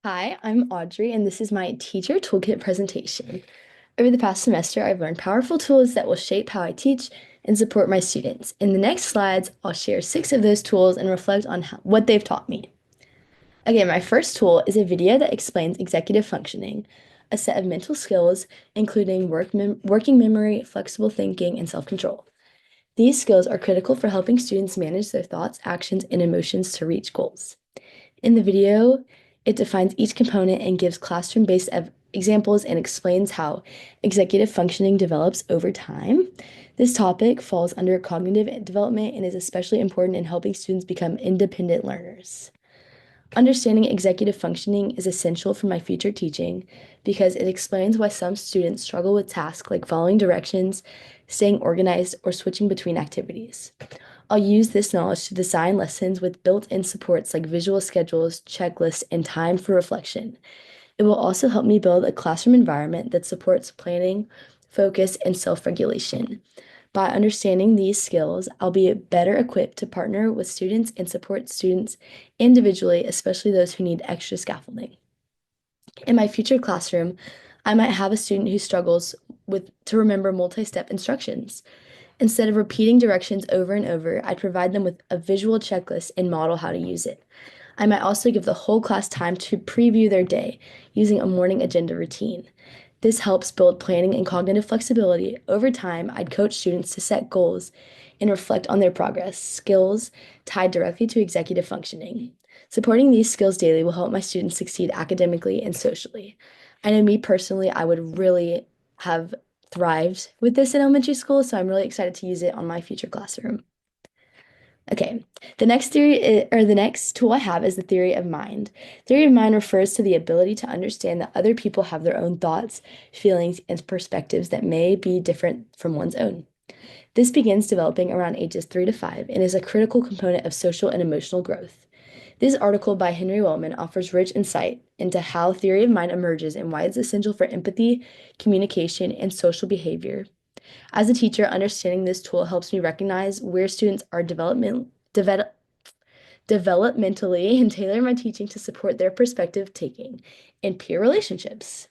Hi, I'm Audrey, and this is my teacher toolkit presentation. Over the past semester, I've learned powerful tools that will shape how I teach and support my students. In the next slides, I'll share 6 of those tools and reflect on what they've taught me. Again, my first tool is a video that explains executive functioning, a set of mental skills, including working memory, flexible thinking, and self-control. These skills are critical for helping students manage their thoughts, actions, and emotions to reach goals. In the video, it defines each component and gives classroom-based examples and explains how executive functioning develops over time. This topic falls under cognitive development and is especially important in helping students become independent learners. Understanding executive functioning is essential for my future teaching because it explains why some students struggle with tasks like following directions, staying organized, or switching between activities. I'll use this knowledge to design lessons with built-in supports like visual schedules, checklists, and time for reflection. It will also help me build a classroom environment that supports planning, focus, and self-regulation. By understanding these skills, I'll be better equipped to partner with students and support students individually, especially those who need extra scaffolding. In my future classroom, I might have a student who struggles with to remember multi-step instructions. Instead of repeating directions over and over, I'd provide them with a visual checklist and model how to use it. I might also give the whole class time to preview their day using a morning agenda routine. This helps build planning and cognitive flexibility. Over time, I'd coach students to set goals and reflect on their progress, skills tied directly to executive functioning. Supporting these skills daily will help my students succeed academically and socially. I know me personally, I would really have thrived with this in elementary school, so I'm really excited to use it on my future classroom. Okay, the next tool I have is the theory of mind. Theory of mind refers to the ability to understand that other people have their own thoughts, feelings, and perspectives that may be different from one's own. This begins developing around ages 3 to 5 and is a critical component of social and emotional growth. This article by Henry Wellman offers rich insight into how theory of mind emerges and why it's essential for empathy, communication, and social behavior. As a teacher, understanding this tool helps me recognize where students are developmentally and tailor my teaching to support their perspective taking in peer relationships.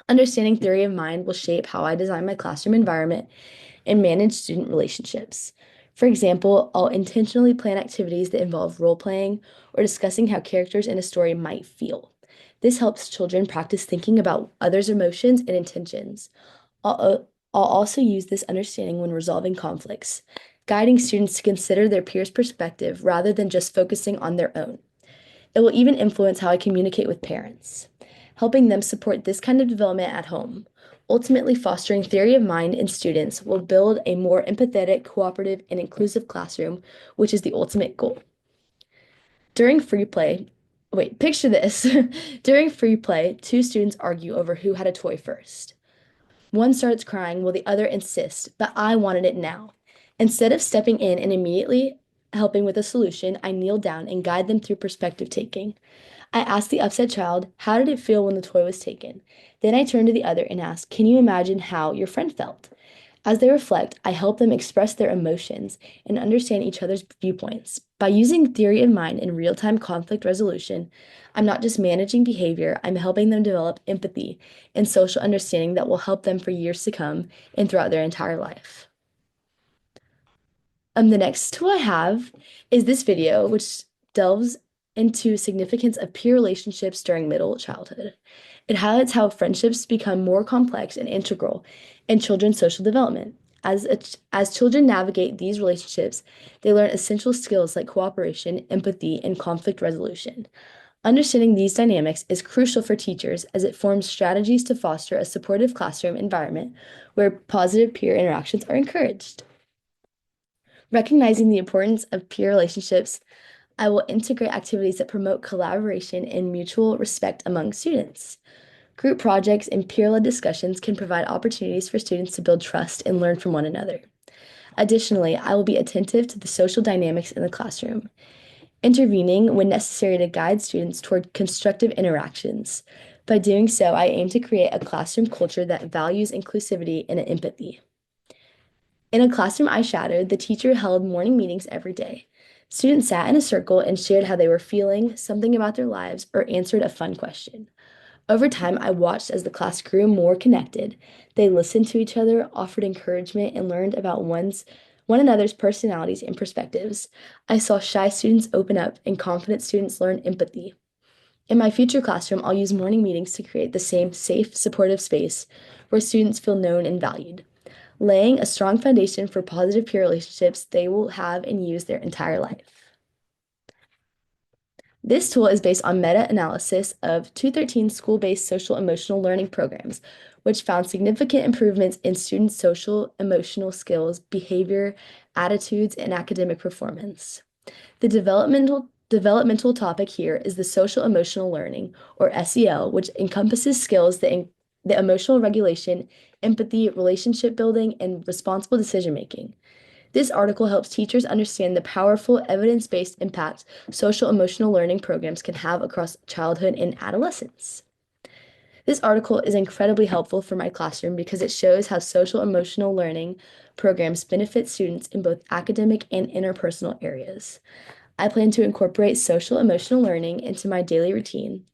Understanding theory of mind will shape how I design my classroom environment and manage student relationships. For example, I'll intentionally plan activities that involve role playing or discussing how characters in a story might feel. This helps children practice thinking about others' emotions and intentions. I'll also use this understanding when resolving conflicts, guiding students to consider their peers' perspective rather than just focusing on their own. It will even influence how I communicate with parents, helping them support this kind of development at home. Ultimately, fostering theory of mind in students will build a more empathetic, cooperative, and inclusive classroom, which is the ultimate goal. During free play, picture this. During free play, two students argue over who had a toy first. One starts crying while the other insists, but I wanted it now. Instead of stepping in and immediately helping with a solution, I kneel down and guide them through perspective taking. I ask the upset child, how did it feel when the toy was taken? Then I turn to the other and ask, can you imagine how your friend felt? As they reflect, I help them express their emotions and understand each other's viewpoints. By using theory of mind in real-time conflict resolution, I'm not just managing behavior, I'm helping them develop empathy and social understanding that will help them for years to come and throughout their entire life. The next tool I have is this video, which delves into significance of peer relationships during middle childhood. It highlights how friendships become more complex and integral in children's social development. As children navigate these relationships, they learn essential skills like cooperation, empathy, and conflict resolution. Understanding these dynamics is crucial for teachers as it forms strategies to foster a supportive classroom environment where positive peer interactions are encouraged. Recognizing the importance of peer relationships, I will integrate activities that promote collaboration and mutual respect among students. Group projects and peer-led discussions can provide opportunities for students to build trust and learn from one another. Additionally, I will be attentive to the social dynamics in the classroom, intervening when necessary to guide students toward constructive interactions. By doing so, I aim to create a classroom culture that values inclusivity and empathy. In a classroom I shadowed, the teacher held morning meetings every day. Students sat in a circle and shared how they were feeling, something about their lives, or answered a fun question. Over time, I watched as the class grew more connected. They listened to each other, offered encouragement, and learned about one another's personalities and perspectives. I saw shy students open up and confident students learn empathy. In my future classroom, I'll use morning meetings to create the same safe, supportive space where students feel known and valued, laying a strong foundation for positive peer relationships they will have and use their entire life. This tool is based on meta-analysis of 213 school-based social emotional learning programs, which found significant improvements in students' social emotional skills, behavior, attitudes, and academic performance. The developmental topic here is the social emotional learning, or SEL, which encompasses skills the emotional regulation, empathy, relationship building, and responsible decision making. This article helps teachers understand the powerful evidence-based impact social emotional learning programs can have across childhood and adolescence. This article is incredibly helpful for my classroom because it shows how social emotional learning programs benefit students in both academic and interpersonal areas. I plan to incorporate social emotional learning into my daily routine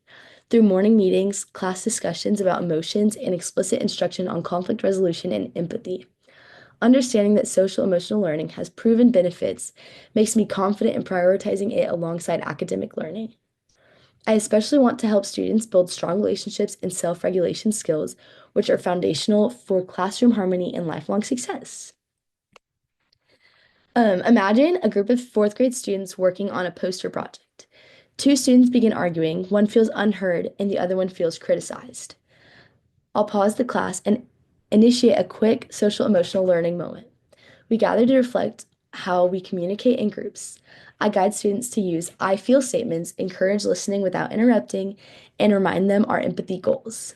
through morning meetings, class discussions about emotions, and explicit instruction on conflict resolution and empathy. Understanding that social emotional learning has proven benefits makes me confident in prioritizing it alongside academic learning. I especially want to help students build strong relationships and self regulation skills, which are foundational for classroom harmony and lifelong success. Imagine a group of fourth grade students working on a poster project. Two students begin arguing, one feels unheard, and the other one feels criticized. I'll pause the class and initiate a quick social emotional learning moment. We gather to reflect how we communicate in groups. I guide students to use I feel statements, encourage listening without interrupting, and remind them our empathy goals.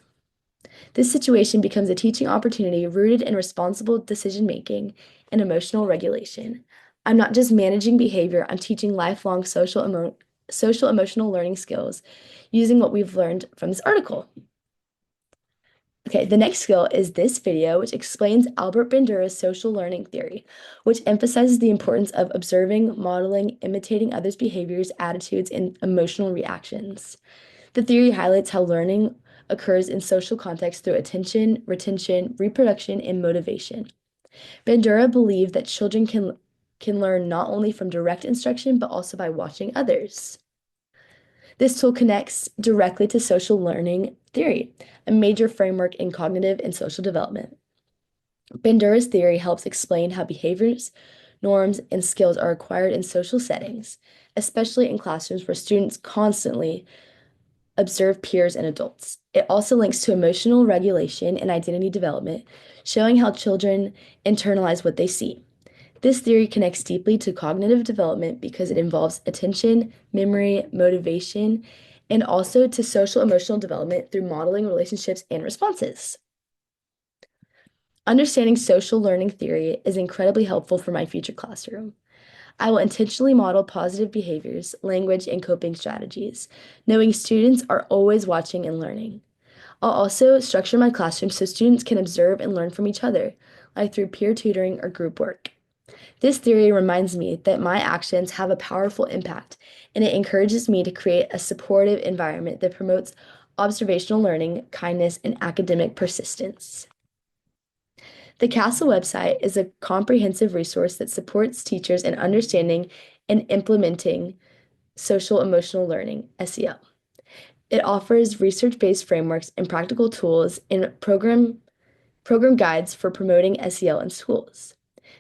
This situation becomes a teaching opportunity rooted in responsible decision making and emotional regulation. I'm not just managing behavior, I'm teaching lifelong social emotional learning skills using what we've learned from this article. Okay, the next skill is this video, which explains Albert Bandura's social learning theory, which emphasizes the importance of observing, modeling, imitating others' behaviors, attitudes, and emotional reactions. The theory highlights how learning occurs in social contexts through attention, retention, reproduction, and motivation. Bandura believed that children can learn not only from direct instruction, but also by watching others. This tool connects directly to social learning theory, a major framework in cognitive and social development. Bandura's theory helps explain how behaviors, norms, and skills are acquired in social settings, especially in classrooms where students constantly observe peers and adults. It also links to emotional regulation and identity development, showing how children internalize what they see. This theory connects deeply to cognitive development because it involves attention, memory, motivation, and also to social emotional development through modeling relationships and responses. Understanding social learning theory is incredibly helpful for my future classroom. I will intentionally model positive behaviors, language, and coping strategies, knowing students are always watching and learning. I'll also structure my classroom so students can observe and learn from each other, like through peer tutoring or group work. This theory reminds me that my actions have a powerful impact, and it encourages me to create a supportive environment that promotes observational learning, kindness, and academic persistence. The CASEL website is a comprehensive resource that supports teachers in understanding and implementing social emotional learning, SEL. It offers research-based frameworks and practical tools and program guides for promoting SEL in schools.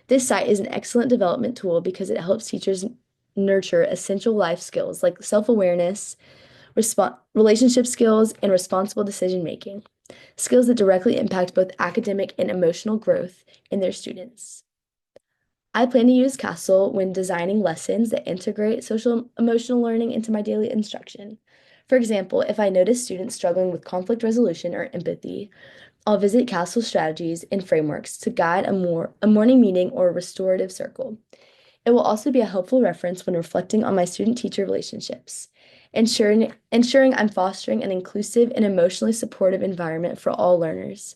This site is an excellent development tool because it helps teachers nurture essential life skills like self-awareness, relationship skills, and responsible decision making, skills that directly impact both academic and emotional growth in their students. I plan to use CASEL when designing lessons that integrate social emotional learning into my daily instruction. For example, if I notice students struggling with conflict resolution or empathy, I'll visit CASEL strategies and frameworks to guide a morning meeting or a restorative circle. It will also be a helpful reference when reflecting on my student-teacher relationships, ensuring I'm fostering an inclusive and emotionally supportive environment for all learners.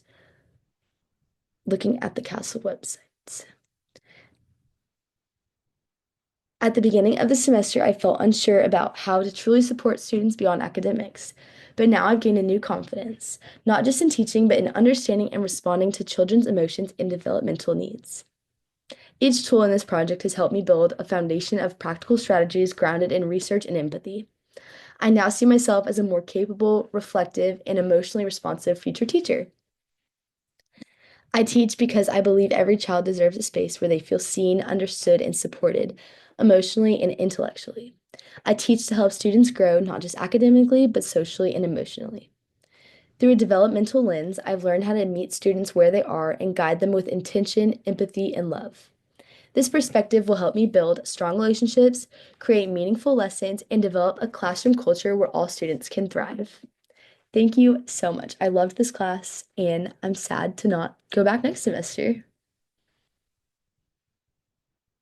Looking at the CASEL website. At the beginning of the semester, I felt unsure about how to truly support students beyond academics. But now I've gained a new confidence, not just in teaching, but in understanding and responding to children's emotions and developmental needs. Each tool in this project has helped me build a foundation of practical strategies grounded in research and empathy. I now see myself as a more capable, reflective, and emotionally responsive future teacher. I teach because I believe every child deserves a space where they feel seen, understood, and supported, emotionally and intellectually. I teach to help students grow not just academically, but socially and emotionally. Through a developmental lens, I've learned how to meet students where they are and guide them with intention, empathy, and love. This perspective will help me build strong relationships, create meaningful lessons, and develop a classroom culture where all students can thrive. Thank you so much. I loved this class, and I'm sad to not go back next semester.